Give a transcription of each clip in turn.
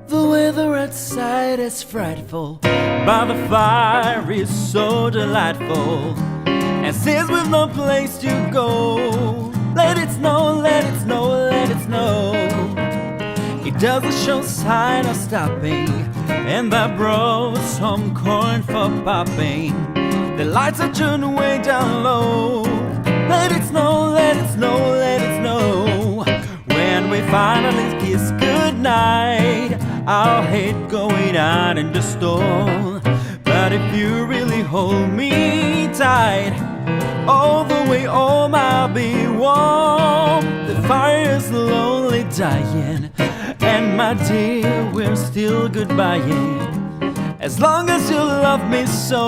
The weather outside is frightful, but the fire is so delightful. And since we've no place to go, let it snow, let it snow, let it snow. It doesn't show sign of stopping, and that brought some corn for popping. The lights are turned way down low. Let it snow, let it snow, let it snow. When we finally kiss goodnight, I'll hate going out in the storm. But if you really hold me tight, all the way home I'll be warm. The fire's slowly dying, and my dear, we're still goodbying. As long as you love me so,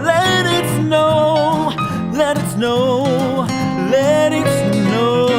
let it snow, let it snow, let it snow.